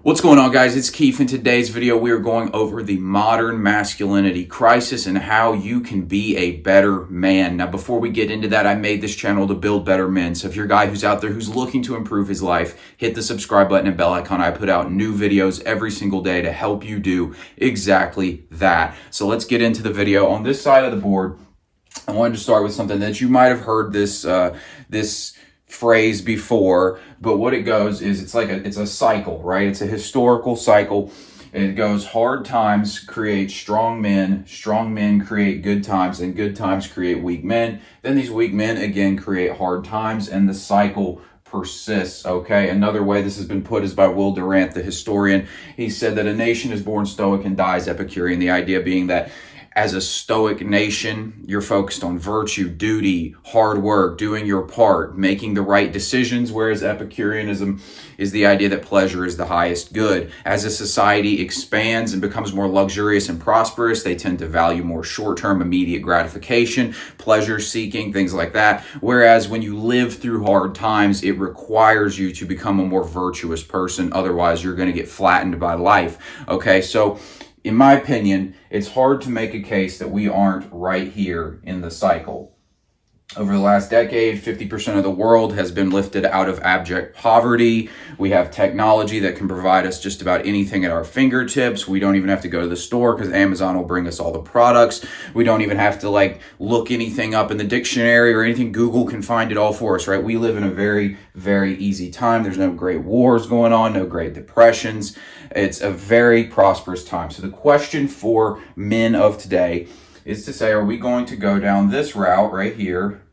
What's going on, guys? It's Keefe. In today's video, we are going over the modern masculinity crisis and how you can be a better man. Now, before we get into that, I made this channel to build better men. So if you're a guy who's out there who's looking to improve his life, hit the subscribe button and bell icon. I put out new videos every single day to help you do exactly that. So let's get into the video. On this side of the board, I wanted to start with something that you might have heard this phrase before, but what it goes is it's a cycle, right? It's a historical cycle. It goes: hard times create strong men create good times, and good times create weak men. Then these weak men again create hard times, and the cycle persists. Okay, another way this has been put is by Will Durant, the historian. He said that a nation is born stoic and dies Epicurean, the idea being that as a stoic nation, you're focused on virtue, duty, hard work, doing your part, making the right decisions, whereas Epicureanism is the idea that pleasure is the highest good. As a society expands and becomes more luxurious and prosperous, they tend to value more short-term, immediate gratification, pleasure-seeking, things like that. Whereas when you live through hard times, it requires you to become a more virtuous person. Otherwise, you're going to get flattened by life. Okay, so in my opinion, it's hard to make a case that we aren't right here in the cycle. Over the last decade, 50% of the world has been lifted out of abject poverty. We have technology that can provide us just about anything at our fingertips. We don't even have to go to the store because Amazon will bring us all the products. We don't even have to look anything up in the dictionary or anything. Google can find it all for us, right? We live in a very, very easy time. There's no great wars going on, no great depressions. It's a very prosperous time. So the question for men of today is to say, are we going to go down this route right here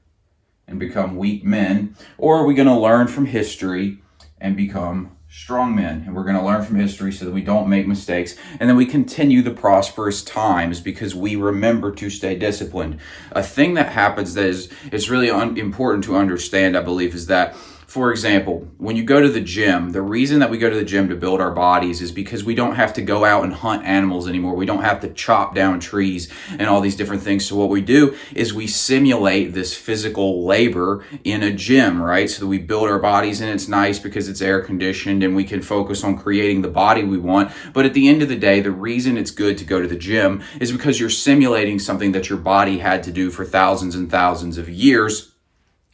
and become weak men, or are we going to learn from history and become strong men? And we're going to learn from history so that we don't make mistakes, and then we continue the prosperous times because we remember to stay disciplined. A thing that happens that is really important to understand, I believe, is that, for example, when you go to the gym, the reason that we go to the gym to build our bodies is because we don't have to go out and hunt animals anymore. We don't have to chop down trees and all these different things. So what we do is we simulate this physical labor in a gym, right? So that we build our bodies, and it's nice because it's air conditioned and we can focus on creating the body we want. But at the end of the day, the reason it's good to go to the gym is because you're simulating something that your body had to do for thousands and thousands of years.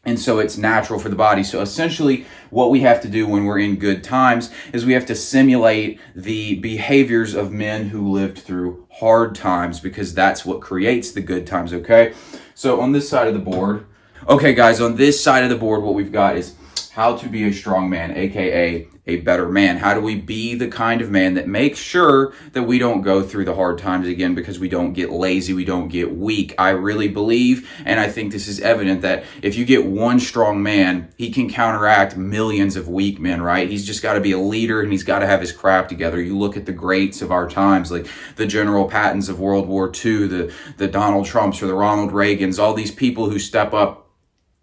And so it's natural for the body. So essentially what we have to do when we're in good times is we have to simulate the behaviors of men who lived through hard times, because that's what creates the good times, okay? So on this side of the board, okay guys, on this side of the board, what we've got is how to be a strong man, aka a better man. How do we be the kind of man that makes sure that we don't go through the hard times again, because we don't get lazy, we don't get weak? I really believe, and I think this is evident, that if you get one strong man, he can counteract millions of weak men, right? He's just got to be a leader, and he's got to have his crap together. You look at the greats of our times, like the General Pattons of World War II, the Donald Trumps or the Ronald Reagans, all these people who step up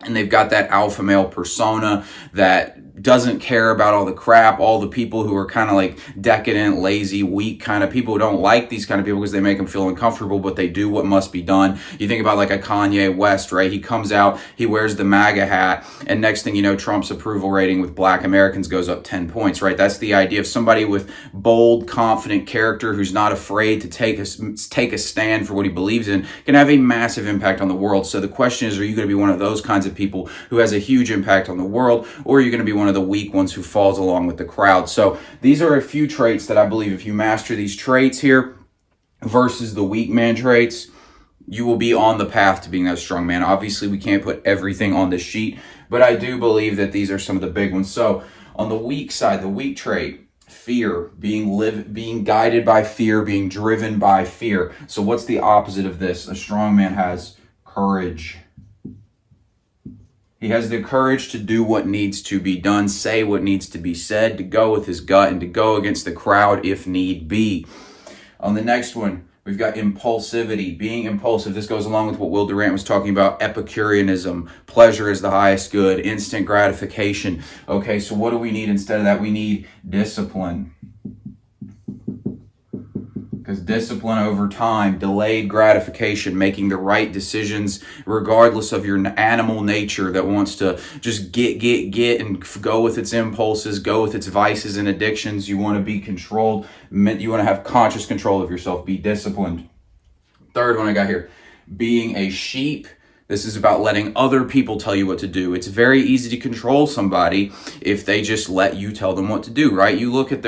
and they've got that alpha male persona that doesn't care about all the crap. All the people who are kind of like decadent, lazy, weak kind of people who don't like these kind of people because they make them feel uncomfortable, but they do what must be done. You think about like a Kanye West, right? He comes out, he wears the MAGA hat, and next thing you know, Trump's approval rating with black Americans goes up 10 points, right? That's the idea of somebody with bold, confident character who's not afraid to take a stand for what he believes in, can have a massive impact on the world. So the question is, are you going to be one of those kinds of people who has a huge impact on the world, or are you going to be one of the weak ones who falls along with the crowd? So these are a few traits that I believe if you master these traits here versus the weak man traits, you will be on the path to being that strong man. Obviously, we can't put everything on the sheet, but I do believe that these are some of the big ones. So on the weak side, the weak trait, fear, being guided by fear, being driven by fear. So what's the opposite of this? A strong man has courage. He has the courage to do what needs to be done, say what needs to be said, to go with his gut, and to go against the crowd if need be. On the next one, we've got impulsivity, being impulsive. This goes along with what Will Durant was talking about, Epicureanism. Pleasure is the highest good, instant gratification. Okay, so what do we need instead of that? We need discipline. Because discipline over time, delayed gratification, making the right decisions regardless of your animal nature that wants to just get and go with its impulses, go with its vices and addictions. You want to be controlled. You want to have conscious control of yourself. Be disciplined. Third one I got here, being a sheep. This is about letting other people tell you what to do. It's very easy to control somebody if they just let you tell them what to do, right? You look at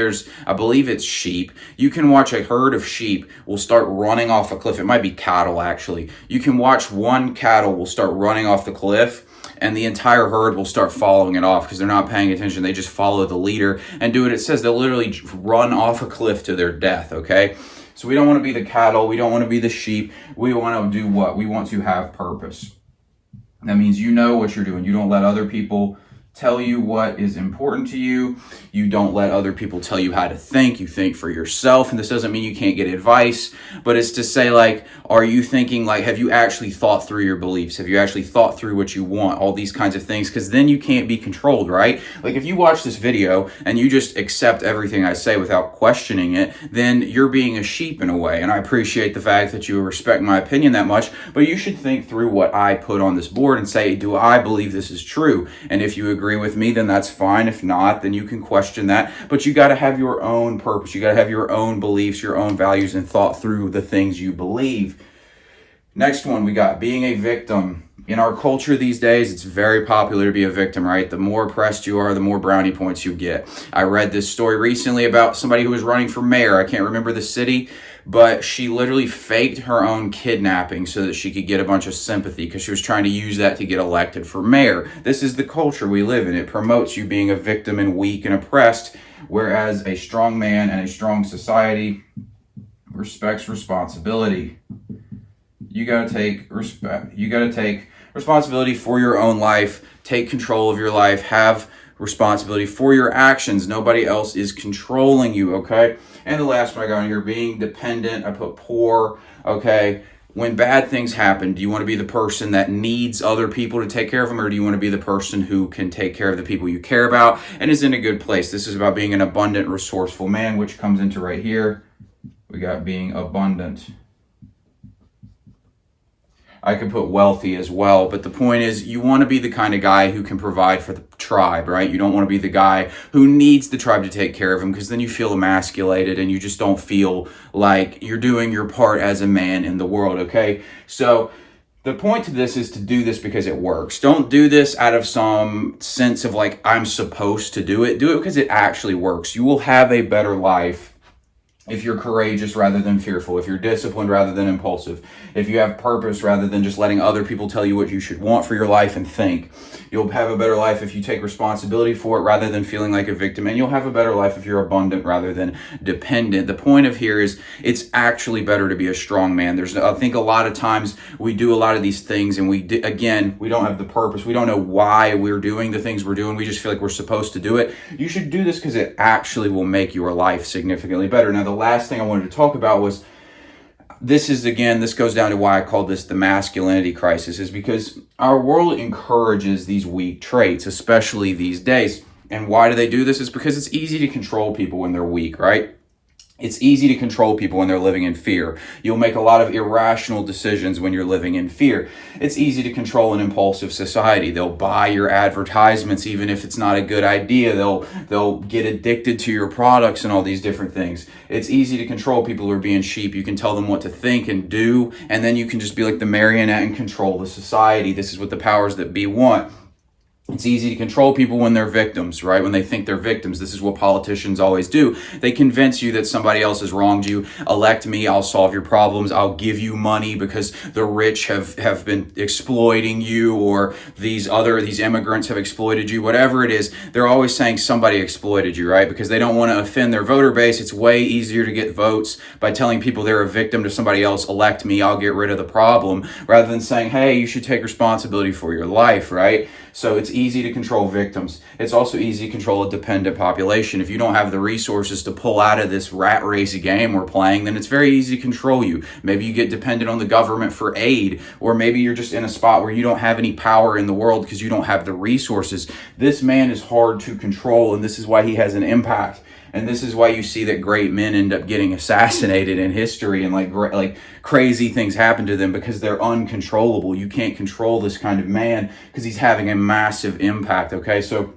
I believe it's sheep. You can watch a herd of sheep will start running off a cliff. It might be cattle, actually. You can watch one cattle will start running off the cliff, and the entire herd will start following it off because they're not paying attention. They just follow the leader and do what it says. They'll literally run off a cliff to their death, okay? So we don't want to be the cattle. We don't want to be the sheep. We want to do what? We want to have purpose. That means you know what you're doing. You don't let other people tell you what is important to you. You don't let other people tell you how to think. You think for yourself. And this doesn't mean you can't get advice, but it's to say, like, are you thinking, like, have you actually thought through your beliefs? Have you actually thought through what you want? All these kinds of things, because then you can't be controlled, right? Like, if you watch this video and you just accept everything I say without questioning it, then you're being a sheep in a way. And I appreciate the fact that you respect my opinion that much, but you should think through what I put on this board and say, do I believe this is true? And if you agree with me, then that's fine. If not, then you can question that. But you got to have your own purpose. You got to have your own beliefs, your own values, and thought through the things you believe. Next one, we got being a victim. In our culture these days, it's very popular to be a victim, right? The more oppressed you are, the more brownie points you get. I read this story recently about somebody who was running for mayor. I can't remember the city, but she literally faked her own kidnapping so that she could get a bunch of sympathy because she was trying to use that to get elected for mayor. This is the culture we live in. It promotes you being a victim and weak and oppressed, whereas a strong man and a strong society respects responsibility. You got to take respect. You got to take responsibility for your own life. Take control of your life. Have responsibility for your actions. Nobody else is controlling you, okay? And the last one I got in here, being dependent. I put poor, okay? When bad things happen, do you want to be the person that needs other people to take care of them, or do you want to be the person who can take care of the people you care about and is in a good place? This is about being an abundant, resourceful man, which comes into right here. We got being abundant. I could put wealthy as well, but the point is you want to be the kind of guy who can provide for the tribe, right? You don't want to be the guy who needs the tribe to take care of him, because then you feel emasculated and you just don't feel like you're doing your part as a man in the world, okay? So the point to this is to do this because it works. Don't do this out of some sense of like, I'm supposed to do it. Do it because it actually works. You will have a better life if you're courageous rather than fearful, if you're disciplined rather than impulsive, if you have purpose rather than just letting other people tell you what you should want for your life and think. You'll have a better life if you take responsibility for it rather than feeling like a victim, and you'll have a better life if you're abundant rather than dependent. The point of here is it's actually better to be a strong man. I think a lot of times we do a lot of these things and we don't have the purpose. We don't know why we're doing the things we're doing. We just feel like we're supposed to do it. You should do this because it actually will make your life significantly better. Now, the last thing I wanted to talk about was this goes down to why I call this the masculinity crisis, is because our world encourages these weak traits, especially these days. And why do they do this? It's because it's easy to control people when they're weak, right? It's easy to control people when they're living in fear. You'll make a lot of irrational decisions when you're living in fear. It's easy to control an impulsive society. They'll buy your advertisements even if it's not a good idea. They'll get addicted to your products and all these different things. It's easy to control people who are being sheep. You can tell them what to think and do, and then you can just be like the marionette and control the society. This is what the powers that be want. It's easy to control people when they're victims, right? When they think they're victims. This is what politicians always do. They convince you that somebody else has wronged you. Elect me, I'll solve your problems. I'll give you money because the rich have been exploiting you, or these immigrants have exploited you. Whatever it is, they're always saying somebody exploited you, right? Because they don't want to offend their voter base. It's way easier to get votes by telling people they're a victim to somebody else. Elect me, I'll get rid of the problem, rather than saying, hey, you should take responsibility for your life, right? So it's easy to control victims. It's also easy to control a dependent population. If you don't have the resources to pull out of this rat race game we're playing, then it's very easy to control you. Maybe you get dependent on the government for aid, or maybe you're just in a spot where you don't have any power in the world because you don't have the resources. This man is hard to control, and this is why he has an impact. And this is why you see that great men end up getting assassinated in history, and like crazy things happen to them, because they're uncontrollable. You can't control this kind of man because he's having a massive impact. Okay, so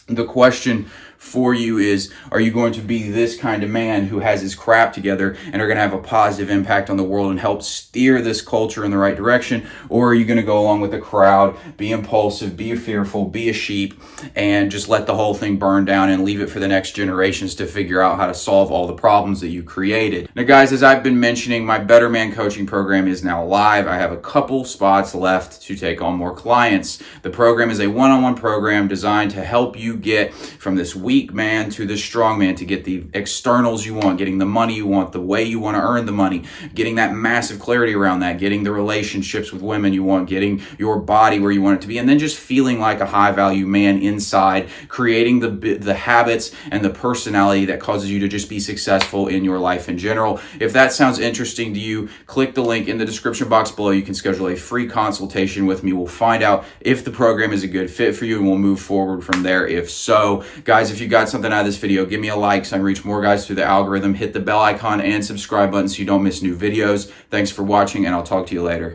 the question for you is, are you going to be this kind of man who has his crap together and are going to have a positive impact on the world and help steer this culture in the right direction? Or are you going to go along with the crowd, be impulsive, be fearful, be a sheep, and just let the whole thing burn down and leave it for the next generations to figure out how to solve all the problems that you created? Now guys, as I've been mentioning, my Better Man coaching program is now live. I have a couple spots left to take on more clients. The program is a one-on-one program designed to help you get from this weak man to the strong man, to get the externals you want, getting the money you want, the way you want to earn the money, getting that massive clarity around that, getting the relationships with women you want, getting your body where you want it to be, and then just feeling like a high value man inside, creating the habits and the personality that causes you to just be successful in your life in general. If that sounds interesting to you, click the link in the description box below. You can schedule a free consultation with me. We'll find out if the program is a good fit for you, and we'll move forward from there if so. Guys, if you got something out of this video, give me a like so I can reach more guys through the algorithm. Hit the bell icon and subscribe button so you don't miss new videos. Thanks for watching, and I'll talk to you later.